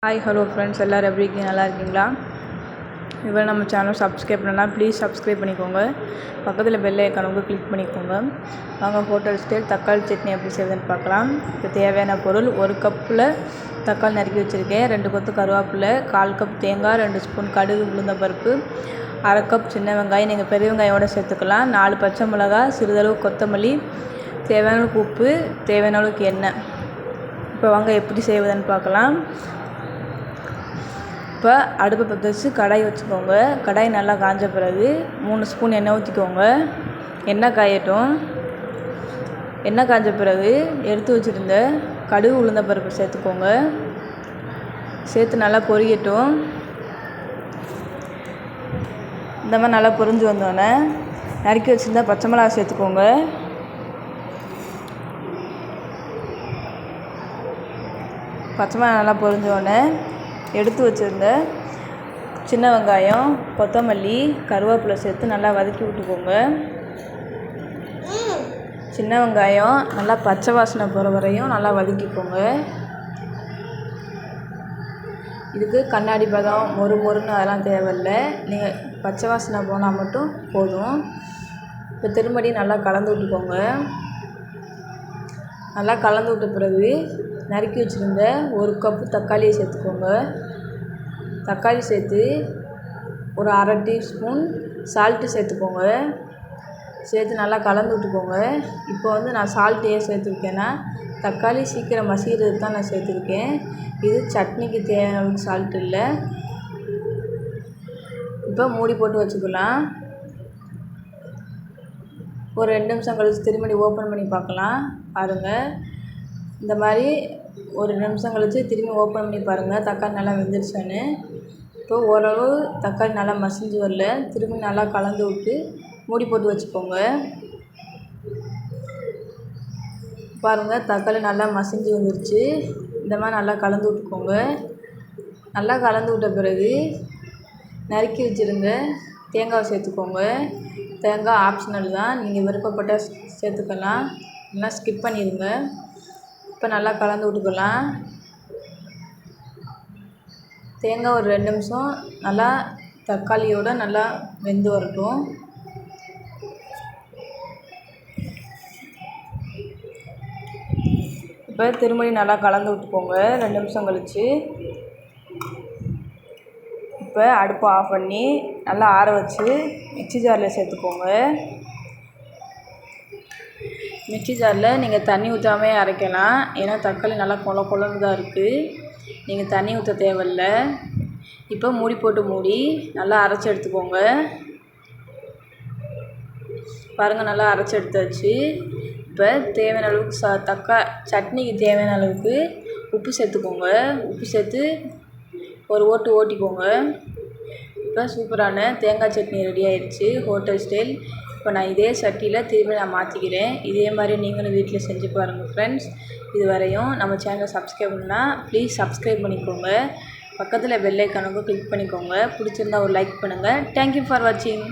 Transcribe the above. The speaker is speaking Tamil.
ஹாய் ஹலோ ஃப்ரெண்ட்ஸ், எல்லோரும் எப்படி இருக்கீங்க? நல்லா இருக்கீங்களா? இவ்வளோ நம்ம சேனல் சப்ஸ்கிரைப் பண்ணலாம், ப்ளீஸ் சப்ஸ்கிரைப் பண்ணிக்கோங்க. பக்கத்தில் பெல் ஐக்கானுக்கு கிளிக் பண்ணிக்கோங்க. வாங்க ஹோட்டல் ஸ்டைல் தக்காளி சட்னி எப்படி செய்வதுன்னு பார்க்கலாம். இப்போ தேவையான பொருள்: 1 கப்பில் தக்காளி நறுக்கி வச்சுருக்கேன், 2 கொத்து கருவேப்பிலை, 1/4 கப் தேங்காய், 2 ஸ்பூன் கடுகு, உளுந்தம்பருப்பு, 1/2 கப் சின்ன வெங்காயம், நீங்கள் பெரிய வெங்காயோடு சேர்த்துக்கலாம், 4 பச்சை மிளகாய், சிறிதளவு கொத்தமல்லி, தேவையான அளவுக்கு உப்பு, தேவையான அளவுக்கு எண்ணெய். இப்போ வாங்க எப்படி செய்வதுன்னு பார்க்கலாம். இப்போ அடுப்பை பற்ற வச்சு கடாய் வச்சுக்கோங்க. கடாய் நல்லா காஞ்ச பிறகு 3 ஸ்பூன் எண்ணெய் ஊற்றிக்கோங்க. எண்ணெய் காயட்டும். எண்ணெய் காஞ்ச பிறகு எடுத்து வச்சுருந்த கடுகு, உளுந்தம்பருப்பு சேர்த்துக்கோங்க. சேர்த்து நல்லா பொரியட்டும். இந்த மாதிரி நல்லா பொரிஞ்சு வந்தோடனே நறுக்கி வச்சுருந்தா பச்சை மிளகா சேர்த்துக்கோங்க. பச்சை மிளகா நல்லா பொரிஞ்சோடனே எடுத்து வச்சுருந்த சின்ன வெங்காயம், கொத்தமல்லி, கருவேப்பிலை சேர்த்து நல்லா வதக்கி விட்டுக்கோங்க. சின்ன வெங்காயம் நல்லா பச்சை வாசனை போகிற வரையும் நல்லா வதக்கிக்கோங்க. இதுக்கு கண்ணாடி பதம், மொறுன்னு அதெல்லாம் தேவையில்லை. நீங்கள் பச்சை வாசனை போனால் மட்டும் போதும். இப்போ திரும்படி நல்லா கலந்து விட்டுக்கோங்க. நல்லா கலந்து விட்ட பிறகு நறுக்கி வச்சுருந்த 1 கப்பு தக்காளியை சேர்த்துக்கோங்க. தக்காளி சேர்த்து ஒரு 1/2 டீஸ்பூன் சால்ட்டு சேர்த்துக்கோங்க. சேர்த்து நல்லா கலந்து விட்டுக்கோங்க. இப்போ நான் சால்ட்டு ஏன் சேர்த்துருக்கேன்னா, தக்காளி சீக்கிரம் மசிகிறதுக்கு தான் நான் சேர்த்துருக்கேன். இது சட்னிக்கு தேவையான அளவுக்கு சால்ட் இல்லை. இப்போ மூடி போட்டு வச்சுக்கலாம். ஒரு 2 நிமிஷம் கழிச்சு திரும்பி ஓப்பன் பண்ணி பார்க்கலாம். பாருங்கள், இந்த மாதிரி ஒரு 2 நிமிஷம் கழிச்சு திரும்பி ஓப்பன் பண்ணி பாருங்கள் தக்காளி நல்லா வெந்துருச்சான்னு. இப்போ ஓரளவு தக்காளி நல்லா மசிஞ்சு வரல. திரும்பி நல்லா கலந்து விட்டு மூடி போட்டு வச்சுக்கோங்க. பாருங்கள், தக்காளி நல்லா மசிஞ்சு வந்துருச்சு. இந்த மாதிரி நல்லா கலந்து விட்டுக்கோங்க. நல்லா கலந்து விட்ட பிறகு நறுக்கி வச்சுருங்க தேங்காய் சேர்த்துக்கோங்க. தேங்காய் ஆப்ஷனல் தான், நீங்கள் விருப்பப்பட்டால் சேர்த்துக்கலாம், இல்லைனா ஸ்கிப் பண்ணிடுங்க. இப்போ நல்லா கலந்து விட்டுக்கலாம். தேங்காய் ஒரு 2 நிமிஷம் நல்லா தக்காளியோடு நல்லா வெந்து வரட்டும். இப்போ திரும்பி நல்லா கலந்து விட்டுக்கோங்க 2 நிமிஷம் கழிச்சு. இப்போ அடுப்பை ஆஃப் பண்ணி நல்லா ஆற வச்சு மிக்ஸி ஜாரில் சேர்த்துக்கோங்க. மிக்ஸி ஜாரில் நீங்கள் தண்ணி ஊற்றாமே அரைக்கலாம், ஏன்னா தக்காளி நல்லா கொலன்னு தான் இருக்குது. நீங்கள் தண்ணி ஊற்ற தேவையில்ல. இப்போ மூடி போட்டு மூடி நல்லா அரைச்சி எடுத்துக்கோங்க. பாருங்கள், நல்லா அரைச்சி எடுத்தாச்சு. இப்போ தேவையான அளவுக்கு சட்னிக்கு தேவையான அளவுக்கு உப்பு சேர்த்துக்கோங்க. உப்பு சேர்த்து ஒரு ஓட்டிக்கோங்க. இப்போ சூப்பரான தேங்காய் சட்னி ரெடி ஆயிடுச்சு, ஹோட்டல் ஸ்டைல். இப்போ நான் இதே சட்டியில் திரும்பி மாற்றிக்கிறேன். இதே மாதிரி நீங்களும் வீட்டில் செஞ்சு பாருங்கள் ஃப்ரெண்ட்ஸ். இது வரையும் நம்ம சேனலை சப்ஸ்கிரைப் பண்ணால் ப்ளீஸ் சப்ஸ்கிரைப் பண்ணிக்கோங்க. பக்கத்தில் பெல் ஐக்கானுக்கு கிளிக் பண்ணிக்கோங்க. பிடிச்சிருந்தா ஒரு லைக் பண்ணுங்கள். தேங்க்யூ ஃபார் வாட்சிங்.